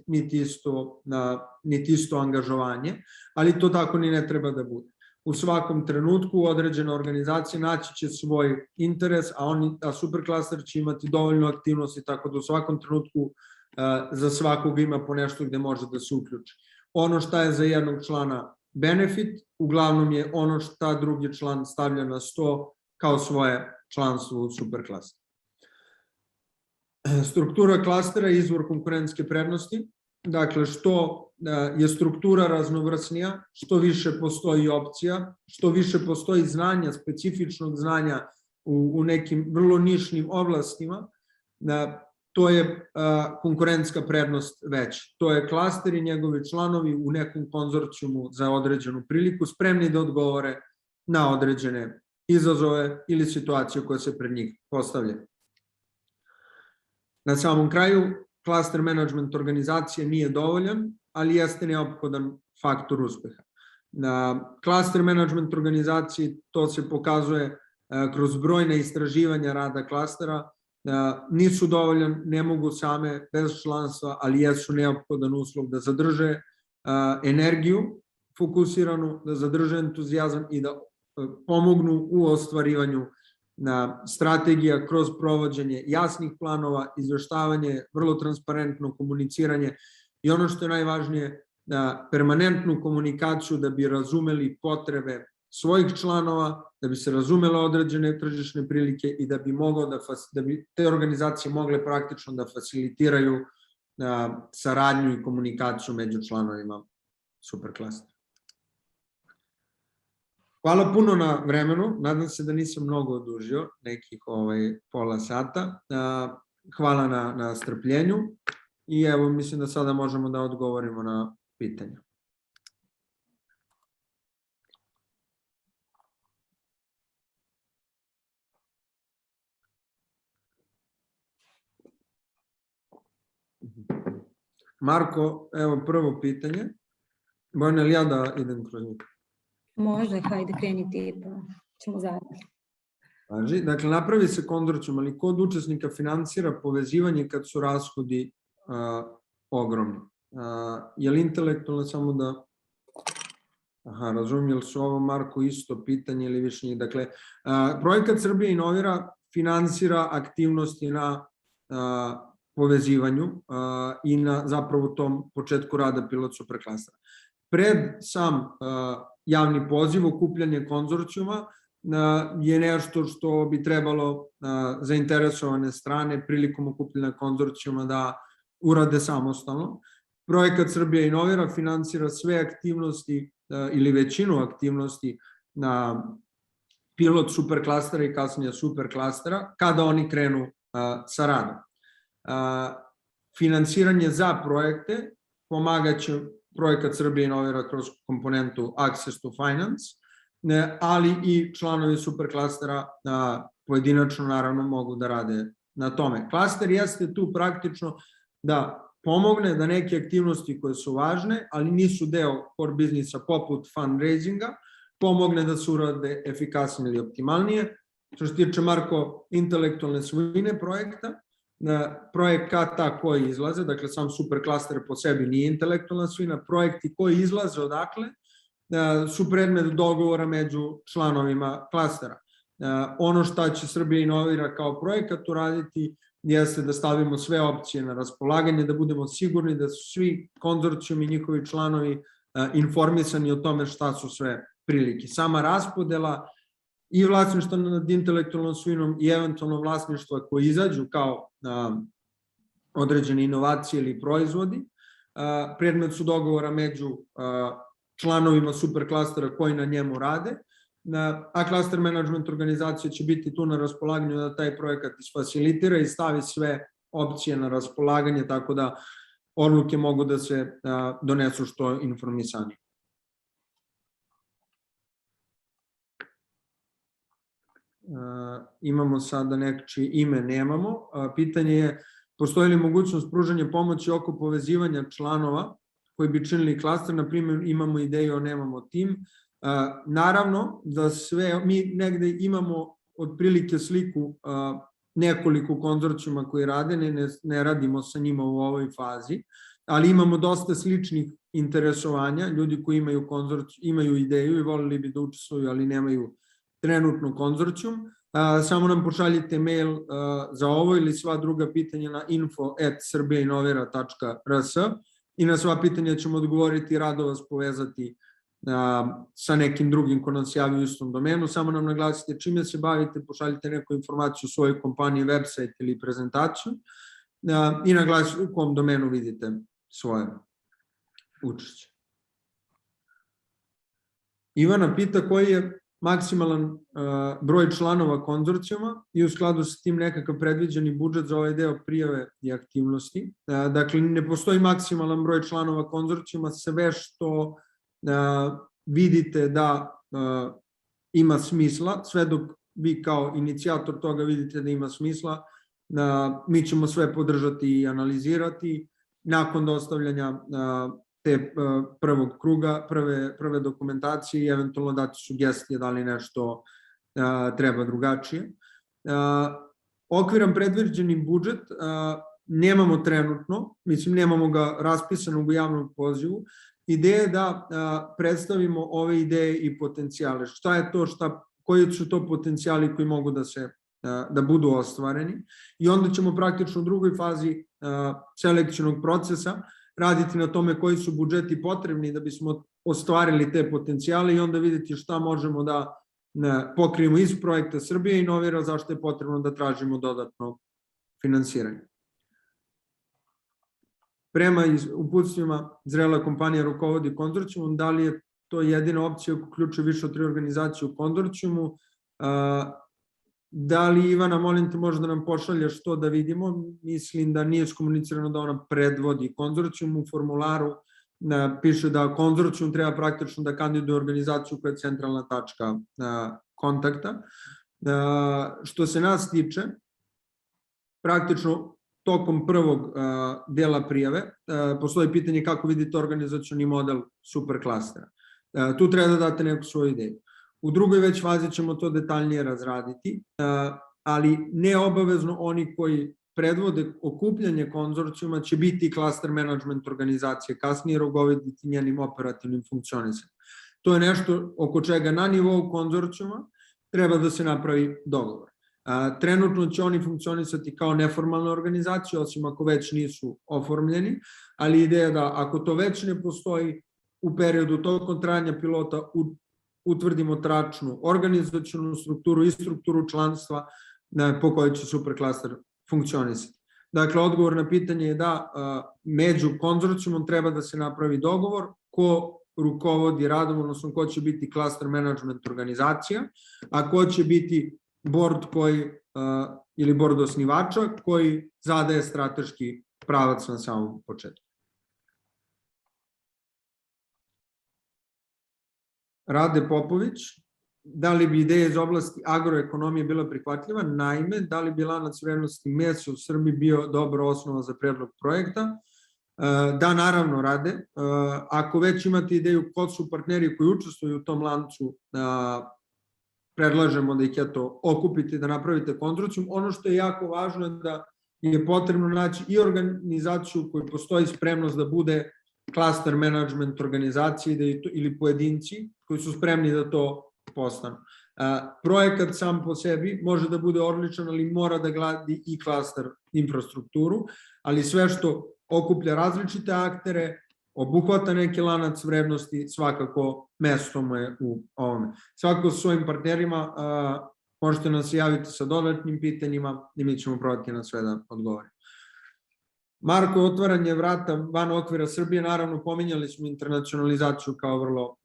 niti isto angažovanje, ali to tako ni ne treba da bude. U svakom trenutku određena organizacija naći će svoj interes, a superklaster će imati dovoljno aktivnosti, tako da u svakom trenutku za svakog ima po nešto gde može da se uključi. Ono šta je za jednog člana benefit, uglavnom je ono šta drugi član stavlja na sto kao svoje članstvo u superklasteru. Struktura klastera je izvor konkurentske prednosti. Dakle, što je struktura raznovrsnija, što više postoji opcija, što više postoji znanja, specifičnog znanja u nekim vrlo nišnim oblastima, to je konkurentska prednost veća. To je klaster i njegovi članovi u nekom konzorcijumu za određenu priliku spremni da odgovore na određene izazove ili situacije koje se pred njih postavljaju. Na samom kraju, klaster management organizacije nije dovoljan, ali jeste neophodan faktor uspeha. Klaster management organizacije, to se pokazuje kroz brojne istraživanja rada klastera, nisu dovoljan, ne mogu same bez članstva, ali jesu neophodan uslov da zadrže energiju fokusiranu, da zadrže entuzijazam i da pomognu u ostvarivanju strategija kroz provođenje jasnih planova, izveštavanje, vrlo transparentno komuniciranje i ono što je najvažnije, permanentnu komunikaciju da bi razumeli potrebe svojih članova, da bi se razumele određene tržišne prilike i da bi te organizacije mogle praktično da facilitiraju saradnju i komunikaciju među članovima superklastera. Hvala puno na vremenu, nadam se da nisam mnogo odužio, nekih pola sata. Hvala na strpljenju i evo mislim da sada možemo da odgovorimo na pitanja. Marko, evo prvo pitanje. Bojna li ja da idem kroz njih? Može, hajde kreni ti, pa ćemo zajedno. Dakle, napravi se konzorcijum, ali ko od učesnika finansira povezivanje kad su rashodi ogromni? Je li intelektualno samo da... Aha, razumijem, je li su ovo, Marko, isto pitanje ili više njih? Dakle, projekat Srbija inovira finansira aktivnosti na povezivanju i na zapravo tom početku rada pilot superklastera. Pred sam javni poziv, okupljanje konzorcijuma je nešto što bi trebalo zainteresovane strane prilikom okupljanja konzorcijuma da urade samostalno. Projekat Srbija inovira finansira sve aktivnosti ili većinu aktivnosti na pilot superklastera i kasnije superklastera kada oni krenu sa radom. Finansiranje za projekte pomagaće projekat Srbija inovira kroz komponentu Access to Finance, ali i članovi superklastera pojedinačno naravno mogu da rade na tome. Klaster jeste tu praktično da pomogne da neke aktivnosti koje su važne, ali nisu deo core biznisa poput fundraisinga, pomogne da se urade efikasnije ili optimalnije. Što se tiče, Marko, intelektualne svojine projekta, projekata koji izlaze, dakle sam superklaster po sebi nije intelektualna svojina, projekti koji izlaze odakle su predmet dogovora među članovima klastera. Ono što će Srbija inovira kao projekat uraditi jeste da stavimo sve opcije na raspolaganje, da budemo sigurni da su svi konzorcijumi i njihovi članovi informisani o tome šta su sve prilike. Sama raspodela i vlasništva nad intelektualnom svojinom i eventualno vlasništva koji izađu kao određene inovacije ili proizvodi, predmet su dogovora među članovima superklastera koji na njemu rade, a klaster management organizacija će biti tu na raspolaganju da taj projekat isfacilitira i stavi sve opcije na raspolaganje, tako da odluke mogu da se donesu što informisanije. imamo sada nečije ime, nemamo. Pitanje je, postoji li mogućnost pružanja pomoći oko povezivanja članova koji bi činili klaster, na primjer imamo ideju, a nemamo tim. Naravno da sve, mi negde imamo otprilike sliku nekoliko konzorcijuma koji rade, ne radimo sa njima u ovoj fazi, ali imamo dosta sličnih interesovanja, ljudi koji imaju ideju i volili bi da učestvuju, ali nemaju trenutno konzorcijum. Samo nam pošaljite mail za ovo ili sva druga pitanja na info@srbijainovira.rs i na sva pitanja ćemo odgovoriti i rado vas povezati sa nekim drugim ko nam se javi u istom domenu. Samo nam naglasite čime se bavite, pošaljite neku informaciju o svojoj kompaniji, website ili prezentaciju i naglasite u kom domenu vidite svoje učešće. Ivana pita koji je maksimalan broj članova konzorcijuma i u skladu sa tim nekakav predviđeni budžet za ovaj deo prijave i aktivnosti. Dakle, ne postoji maksimalan broj članova konzorcijuma, sve što vidite da ima smisla, sve dok vi kao inicijator toga vidite da ima smisla, mi ćemo sve podržati i analizirati nakon dostavljanja te prvog kruga, prve dokumentacije i eventualno dati sugestije da li nešto treba drugačije. Okviran predviđeni budžet nemamo trenutno, mislim nemamo ga raspisanog u javnom pozivu. Ideja je da predstavimo ove ideje i potencijale. Šta je to, koji su to potencijali koji mogu da budu ostvareni i onda ćemo praktično u drugoj fazi selekcionog procesa raditi na tome koji su budžeti potrebni da bismo ostvarili te potencijale i onda vidjeti šta možemo da pokrijemo iz projekta Srbija inovira, zašto je potrebno da tražimo dodatno finansiranje. Prema uputstvima zrela kompanija rukovodi konzorcijumom, da li je to jedina opcija ako uključuje više od 3 organizacije u konzorcijumu, da li Ivana, molim te, možda nam pošalješ to da vidimo, mislim da nije skomunicirano da ona predvodi konzorcijum, u formularu piše da konzorcijum treba praktično da kandiduje organizaciju koja je centralna tačka kontakta. Što se nas tiče, praktično tokom prvog dela prijave postoji pitanje kako vidite organizacioni model superklastera. Tu treba da date neku svoju ideju. U drugoj već fazi ćemo to detaljnije razraditi, ali neobavezno oni koji predvode okupljanje konzorcijuma će biti klaster management organizacije, kasnije rukovoditi njenim operativnim funkcionisanjem. To je nešto oko čega na nivou konzorcijuma treba da se napravi dogovor. Trenutno će oni funkcionisati kao neformalna organizacija, osim ako već nisu oformljeni, ali ideja da ako to već ne postoji, u periodu tokom trajanja pilota utvrdimo tračnu organizacionu strukturu i strukturu članstva po kojoj će superklaster funkcionisati. Dakle, odgovor na pitanje je da među konzorcijumom treba da se napravi dogovor ko rukovodi radom, odnosno ko će biti klaster management organizacija, a ko će biti board ili board osnivača koji zadaje strateški pravac na samom početku. Rade Popović, da li bi ideja iz oblasti agroekonomije bila prihvatljiva? Naime, da li bi lanac vrednosti mesa u Srbiji bio dobra osnova za predlog projekta? Da, naravno, Rade. Ako već imate ideju ko su partneri koji učestvuju u tom lancu, predlažemo da ih okupite, da napravite konzorcijum. Ono što je jako važno je da je potrebno naći i organizaciju koju postoji spremnost da bude klaster management organizacije ili pojedinci koji su spremni da to postanu. Projekat sam po sebi može da bude odličan, ali mora da gledi i klaster infrastrukturu, ali sve što okuplja različite aktere, obuhvata neki lanac vrednosti, svakako mesto mu je u ovome. Svakako sa svojim partnerima možete nam se javiti sa dodatnim pitanjima i mi ćemo probati na sve da odgovorimo. Marko, otvaranje vrata van okvira Srbije, naravno pominjali smo internacionalizaciju kao vrlo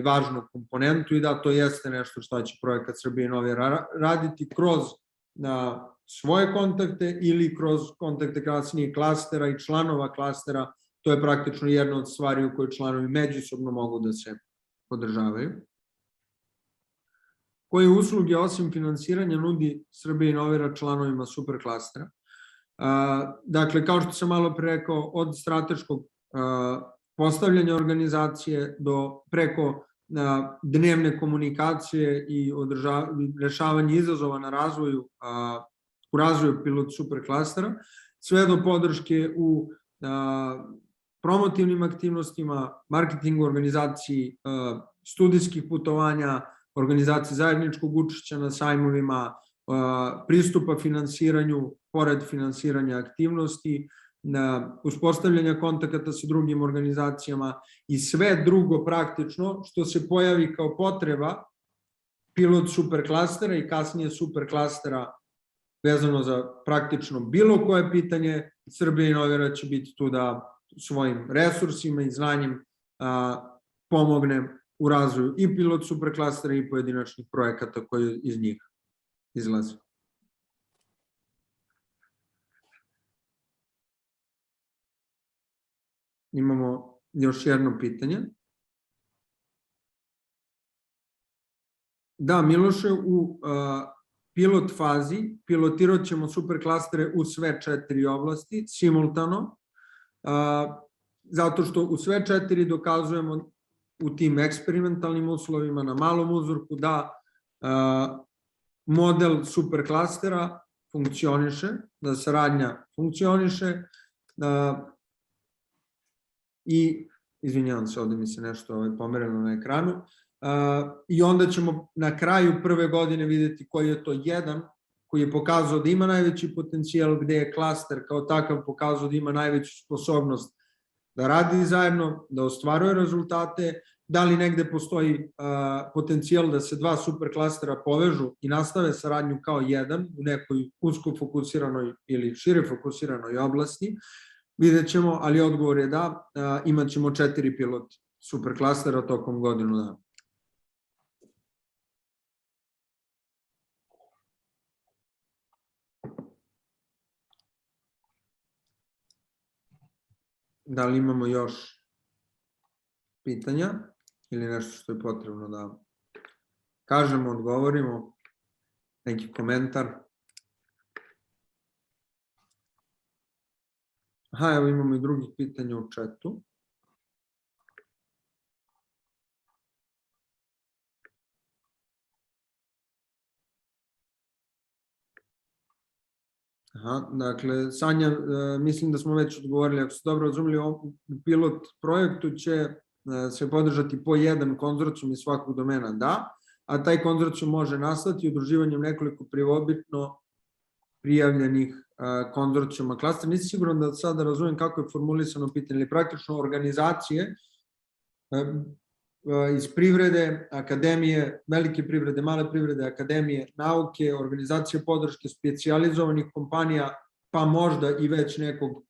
važnu komponentu i da, to jeste nešto što će projekat Srbije Inovira raditi kroz svoje kontakte ili kroz kontakte kasnije klastera i članova klastera. To je praktično jedna od stvari u kojoj članovi međusobno mogu da se podržavaju. koje usluge osim finansiranja nudi Srbija inovira članovima superklastera. Dakle, kao što sam malo pre rekao, od strateškog postavljanja organizacije preko dnevne komunikacije i rešavanje izazova u razvoju pilot superklastera, sve do podrške u promotivnim aktivnostima, marketingu, organizaciji studijskih putovanja, organizaciji zajedničkog učešća na sajmovima, pristupa finansiranju, pored finansiranja aktivnosti, uspostavljanja kontakata sa drugim organizacijama i sve drugo praktično što se pojavi kao potreba pilot superklastera i kasnije superklastera vezano za praktično bilo koje pitanje. Srbija inovira će biti tu da svojim resursima i znanjem pomogne u razvoju i pilot superklastera i pojedinačnih projekata koji iz njih izlaze. Imamo još jedno pitanje. Da, Miloše, u pilot fazi pilotirat ćemo superklastere u sve 4 oblasti simultano, zato što u sve 4 dokazujemo u tim eksperimentalnim uslovima na malom uzorku da model superklastera funkcioniše, da saradnja funkcioniše i, izvinjavam se, ovde mi se nešto pomerilo na ekranu, i onda ćemo na kraju prve godine videti koji je to jedan koji je pokazao da ima najveći potencijal, gde je klaster kao takav pokazao da ima najveću sposobnost da radi zajedno, da ostvaruje rezultate, da li negde postoji potencijal da se 2 superklastera povežu i nastave saradnju kao jedan u nekoj usko fokusiranoj ili šire fokusiranoj oblasti, vidjet ćemo, ali odgovor je da, imat ćemo 4 pilot superklastera tokom godinu dana. Da li imamo još pitanja ili nešto što je potrebno da kažemo, odgovorimo, neki komentar? Aha, evo imamo i drugih pitanja u chatu. Aha, dakle, Sanja, mislim da smo već odgovorili, ako ste dobro razumeli, u pilot projektu će se podržati po jedan konzorcijum iz svakog domena, da, a taj konzorcijum može nastati udruživanjem nekoliko prvobitno prijavljenih konzorcijuma klastera. Nisam siguran da sada razumem kako je formulisano pitanje, ili praktično organizacije iz privrede, akademije, velike privrede, male privrede, akademije, nauke, organizacije podrške, specijalizovanih kompanija, pa možda i već nekog,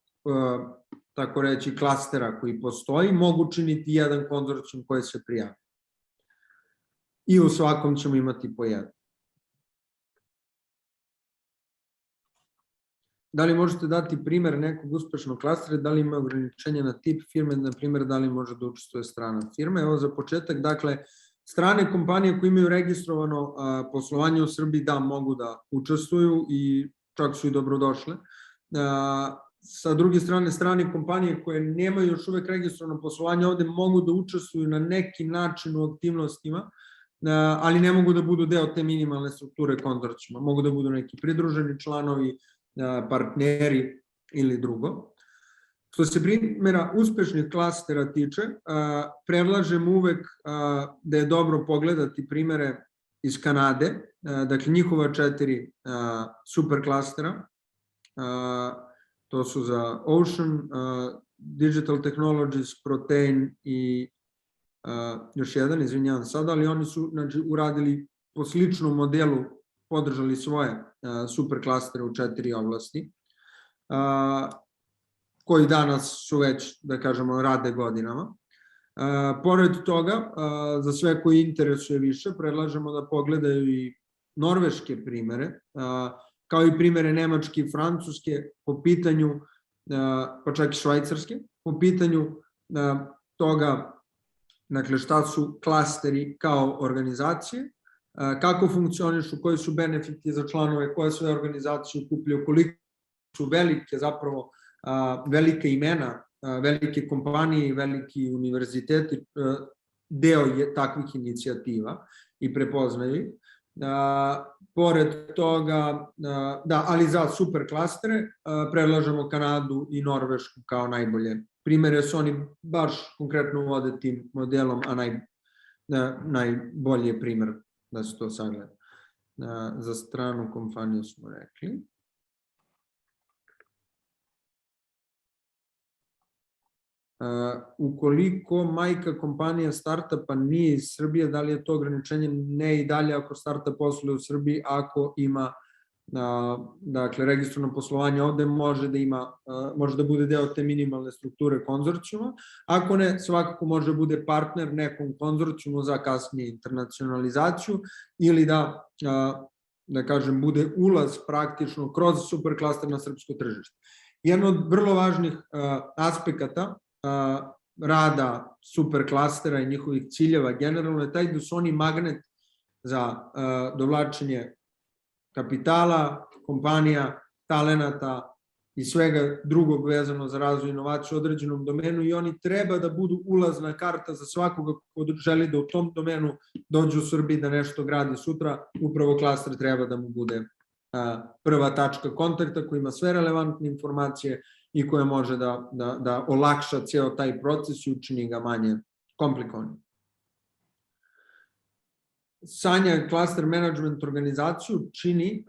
tako reći, klastera koji postoji, mogu činiti jedan konzorcijum koji se prijavi. I u svakom ćemo imati po jedan. Da li možete dati primer nekog uspešnog klastera, da li ima ograničenje na tip firme, na primjer, da li može da učestvuje strana firme? Evo za početak, dakle, strane kompanije koje imaju registrovano poslovanje u Srbiji, da, mogu da učestvuju i čak su i dobrodošle. Sa druge strane, strane kompanije koje nemaju još uvek registrovano poslovanje ovde mogu da učestvuju na neki način u aktivnostima, ali ne mogu da budu deo te minimalne strukture konzorcijuma. Mogu da budu neki pridruženi članovi, partneri ili drugo. Što se primjera uspešnih klastera tiče, predlažem uvek da je dobro pogledati primere iz Kanade, dakle njihova 4 super klastera, to su za Ocean, Digital Technologies, Protein i još jedan, izvinjavam sada, ali oni su uradili po sličnom modelu, podržali svoje superklastere u 4 oblasti, koji danas su već, da kažemo, rade godinama. Pored toga, za sve koji interesuje više, predlažemo da pogledaju i norveške primere, kao i primere nemačke i francuske po pitanju, pa čak i švajcarske, po pitanju toga, dakle, šta su klasteri kao organizacije, kako funkcionišu, koji su benefiti za članove, koje sve organizacije okupljaju, koliko su velike zapravo, velike imena, velike kompanije, veliki univerziteti, deo je takvih inicijativa i prepoznaju. Pored toga, ali za super klastere predlažemo Kanadu i Norvešku kao najbolje primere, su oni baš konkretno vode tim modelom, a najbolji je primer da se to sagleda. Za stranu kompaniju smo rekli. Ukoliko majka kompanija startupa nije iz Srbije, da li je to ograničenje? Ne, i dalje ako startup posluje u Srbiji, ako ima dakle, registrovano poslovanje ovde, može da bude deo te minimalne strukture konzorcijuma. Ako ne, svakako može da bude partner nekom konzorcijumu za kasnije internacionalizaciju ili da kažem, bude ulaz praktično kroz superklaster na srpsko tržište. Jedan od vrlo važnih aspekata rada superklastera i njihovih ciljeva generalno je taj da su oni magnet za dovlačenje kapitala, kompanija, talenata i svega drugog vezano za razvoj inovacije u određenom domenu i oni treba da budu ulazna karta za svakoga ko želi da u tom domenu dođe u Srbiji da nešto gradi sutra. Upravo klaster treba da mu bude prva tačka kontakta koja ima sve relevantne informacije i koja može da olakša ceo taj proces i učini ga manje komplikovanim. Sanja Cluster Management organizaciju čini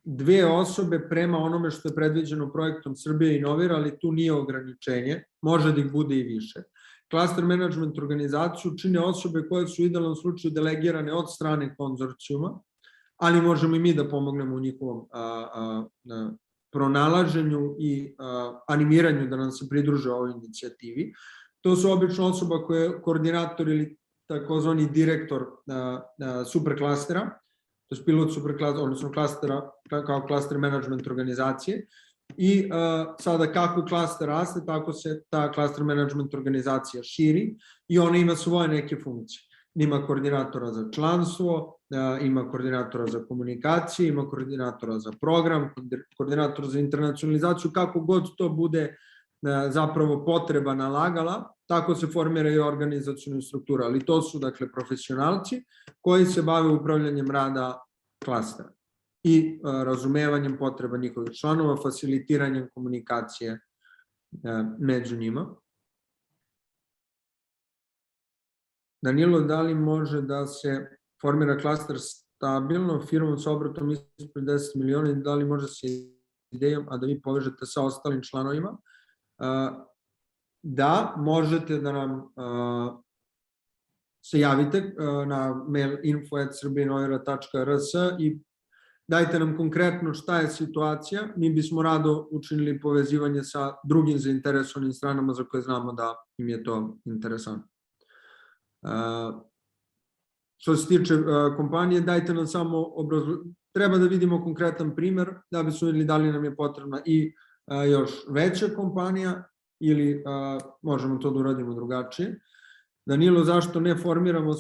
2 osobe prema onome što je predviđeno projektom Srbija inovira, ali tu nije ograničenje, može da ih bude i više. Cluster Management organizaciju čine osobe koje su u idealnom slučaju delegirane od strane konzorcijuma, ali možemo i mi da pomognemo u njihovom pronalaženju i animiranju da nam se pridruže ovoj inicijativi. To su obično osoba koja je koordinator ili takozvani direktor superklastera, to je pilot superklastera, odnosno klastera kao klaster management organizacije i sada kako klaster raste, tako se ta klaster management organizacija širi i ona ima svoje neke funkcije. Ima koordinatora za članstvo, ima koordinatora za komunikacije, ima koordinatora za program, koordinatora za internacionalizaciju, kako god to bude zapravo potreba nalagala, tako se formira i organizaciona struktura, ali to su dakle profesionalci koji se bave upravljanjem rada klastera i razumevanjem potreba njihovih članova, facilitiranjem komunikacije među njima. Danilo, da li može da se formira klaster stabilno, firmom sa obratom ispred 10 miliona i da li može sa idejom, a da vi povežete sa ostalim članovima? Da, možete da nam se javite na mail info@srbijanovira.rs i dajte nam konkretno šta je situacija. Mi bismo rado učinili povezivanje sa drugim zainteresovanim stranama za koje znamo da im je to interesantno. Što se tiče kompanije, dajte nam samo treba da vidimo konkretan primer da bi su videli da li nam je potrebna i još veća kompanija ili možemo to da uradimo drugačije. Danilo, zašto ne formiramo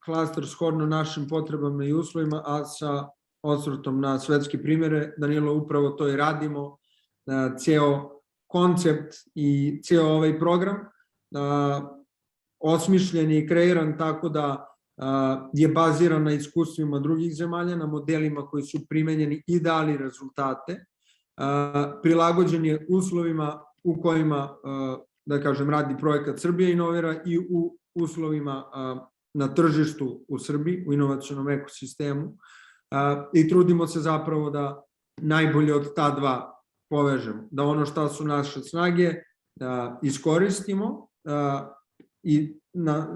klaster shodno našim potrebama i uslovima, a sa osvrtom na svetske primere? Danilo, upravo to i radimo. Ceo koncept i ceo ovaj program osmišljen i kreiran tako da je baziran na iskustvima drugih zemalja, na modelima koji su primenjeni i dali rezultate. Prilagođen je uslovima u kojima, da kažem, radi projekat Srbija inovira i u uslovima na tržištu u Srbiji, u inovacionom ekosistemu i trudimo se zapravo da najbolje od ta dva povežemo, da ono šta su naše snage iskoristimo i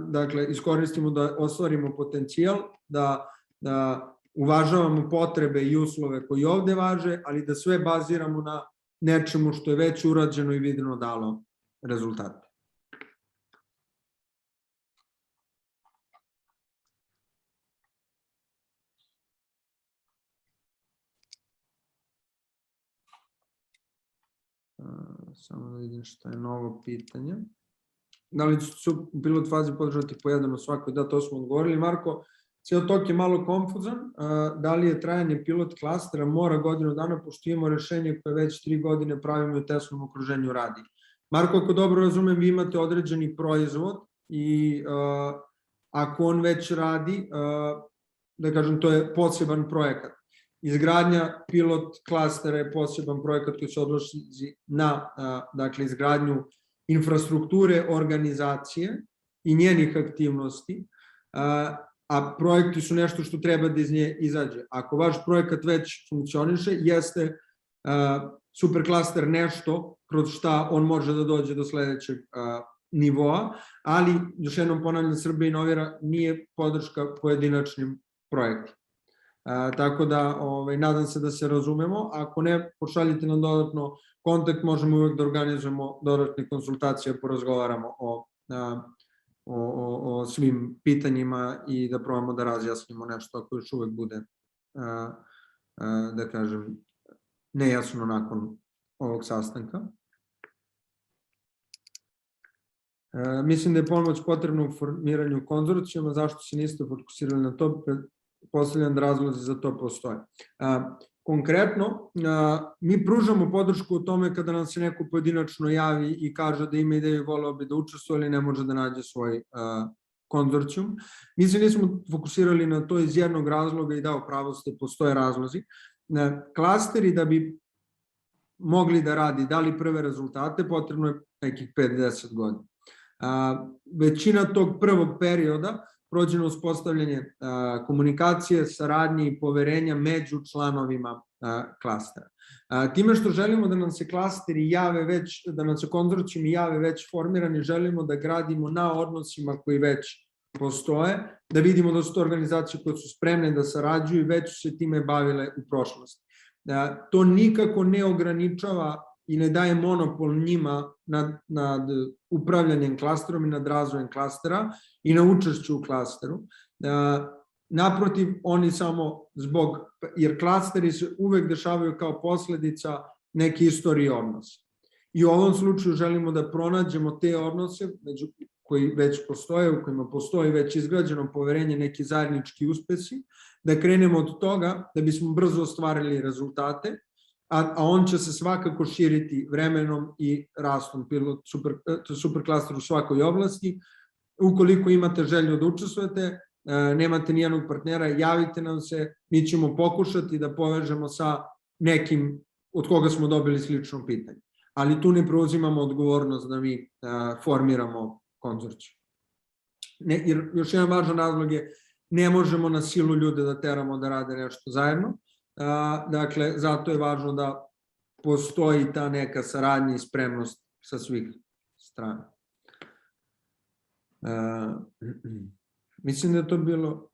dakle iskoristimo da ostvarimo potencijal, da uvažavamo potrebe i uslove koji ovde važe, ali da sve baziramo na nečemu što je već urađeno i vidno dalo rezultate. Samo da vidim što je novo pitanje. Da li su u pilot fazi podržati po jedan u svakoj? Da, to smo odgovorili. Marko, cijel tok je malo konfuzan, da li je trajanje pilot klastera mora godinu dana, pošto imamo rešenje koje već 3 godine pravimo i u testnom okruženju radi. Marko, ako dobro razumem, vi imate određeni proizvod i ako on već radi, da kažem, to je poseban projekat. Izgradnja pilot klastera je poseban projekat koji se odnosi na izgradnju infrastrukture organizacije i njenih aktivnosti, a projekti su nešto što treba da iz nje izađe. Ako vaš projekat već funkcioniše, jeste superklaster nešto kroz šta on može da dođe do sledećeg nivoa, ali, još jednom ponavljam, Srbija inovira nije podrška pojedinačnim projektima. Tako da, nadam se da se razumemo. Ako ne, pošaljite nam dodatno kontakt, možemo uvek da organizujemo dodatne konsultacije, porazgovaramo o svim pitanjima i da probamo da razjasnimo nešto ako još uvek bude, da kažem, nejasno nakon ovog sastanka. Mislim da je pomoć potrebna u formiranju konzorcijuma, zašto se niste fokusirali na to, postavljam da razlozi za to postoje. Konkretno, mi pružamo podršku u tome kada nam se neko pojedinačno javi i kaže da ima ideju i voleo bi da učestvuje, ali ne može da nađe svoj konzorcijum. Mi se nismo fokusirali na to iz jednog razloga i dao pravo ste, postoje razlozi. Klasteri da bi mogli da radi, dali prve rezultate, potrebno je nekih 5-10 godina. Većina tog prvog perioda prođe na uspostavljanje komunikacije, saradnje i poverenja među članovima klastera. Time što želimo da nam se klasteri jave već, da nam se konzorcijumi jave već formirani, želimo da gradimo na odnosima koji već postoje, da vidimo da su to organizacije koje su spremne da sarađuju i već su se time bavile u prošlosti. To nikako ne ograničava i ne daje monopol njima nad upravljanjem klasterom i nad razvojem klastera i na učešću u klasteru. Naprotiv, oni samo jer klasteri se uvek dešavaju kao posledica neke istorije odnosa. I u ovom slučaju želimo da pronađemo te odnose koji već postoje, u kojima postoji već izgrađeno poverenje, neki zajednički uspesi, da krenemo od toga da bismo brzo ostvarili rezultate, a on će se svakako širiti vremenom i rastom superklastera u svakoj oblasti. Ukoliko imate želju da učestvujete, nemate nijednog partnera, javite nam se, mi ćemo pokušati da povežemo sa nekim od koga smo dobili slično pitanje. Ali tu ne preuzimamo odgovornost da mi formiramo konzorciju. Jer još jedan važan razlog je, ne možemo na silu ljude da teramo da rade nešto zajedno. Dakle, zato je važno da postoji ta neka saradnja i spremnost sa svih strana. Mislim da je to bilo...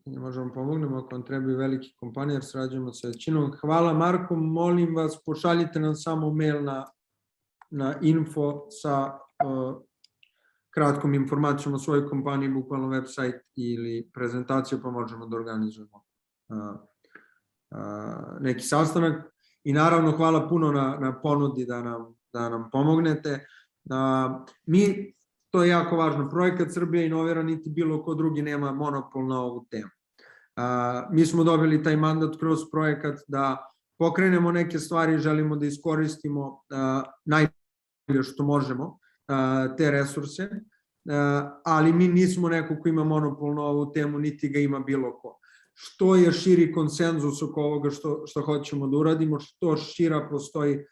Možemo pomognemo ako vam trebaju veliki kompanije, jer sarađujemo sa većinom. Hvala Marko, molim vas, pošaljite nam samo mail na info sa kratkom informacijom o svojoj kompaniji, bukvalno website ili prezentaciju, pa možemo da organizujemo neki sastanak. I naravno hvala puno na ponudi da nam pomognete. To je jako važno. Projekat Srbija inovira, niti bilo ko drugi nema monopol na ovu temu. Mi smo dobili taj mandat kroz projekat da pokrenemo neke stvari, želimo da iskoristimo najbolje što možemo te resurse, ali mi nismo neko ko ima monopol na ovu temu, niti ga ima bilo ko. Što je širi konsenzus oko ovoga što hoćemo da uradimo, što šira postoji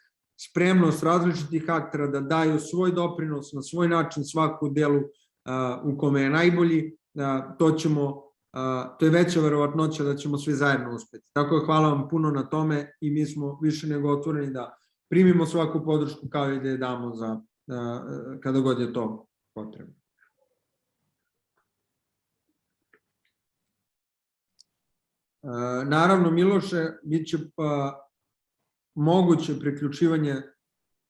spremnost različitih aktera da daju svoj doprinos na svoj način svaku delu u kome je najbolji, to je veća verovatnoća da ćemo svi zajedno uspeti. Tako je, hvala vam puno na tome i mi smo više nego otvoreni da primimo svaku podršku kao i da je damo kada god je to potrebno. Naravno, Miloše, bit će moguće priključivanje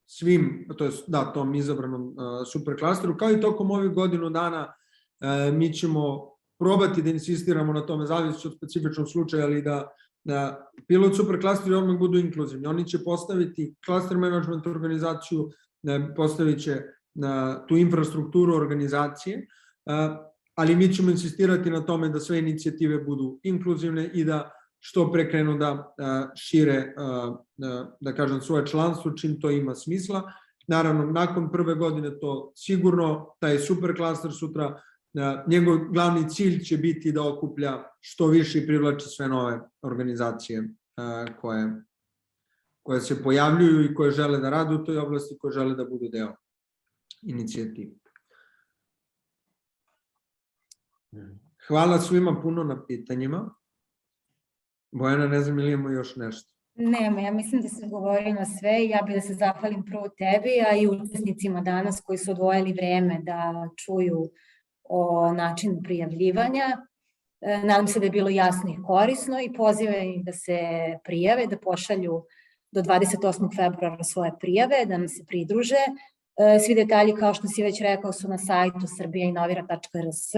svim, to je tom izabranom superklasteru, kao i tokom ovih godinu dana mi ćemo probati da insistiramo na tome, zavisi od specifičnog slučaja, ali da pilot superklasteri odmah budu inkluzivni. Oni će postaviti klaster management organizaciju, postavit će tu infrastrukturu organizacije, ali mi ćemo insistirati na tome da sve inicijative budu inkluzivne i da što pre krenu da šire, da kažem, svoje članstvo, čim to ima smisla. Naravno, nakon prve godine to sigurno, taj superklaster sutra, njegov glavni cilj će biti da okuplja što više i privlači sve nove organizacije koje se pojavljuju i koje žele da rade u toj oblasti, koje žele da budu deo inicijative. Hvala svima puno na pitanjima. Bojana, ne znam ili imamo još nešto. Nema, ja mislim da se odgovorio na sve i ja bih da se zahvalim prvo tebi, a i učesnicima danas koji su odvojili vreme da čuju o načinu prijavljivanja. Nadam se da je bilo jasno i korisno i pozivam ih da se prijave, da pošalju do 28. februara svoje prijave, da nam se pridruže. Svi detalji, kao što si već rekao, su na sajtu srbijainovira.rs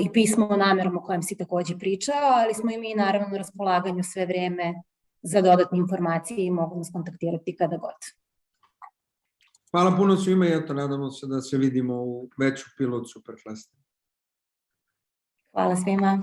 i pismo o namerom o kojem si takođe pričao, ali smo i mi naravno na raspolaganju sve vreme za dodatne informacije i mogu nas kontaktirati kada god. Hvala puno svima i eto, nadamo se da se vidimo u veću pilot superklasteru. Hvala svima.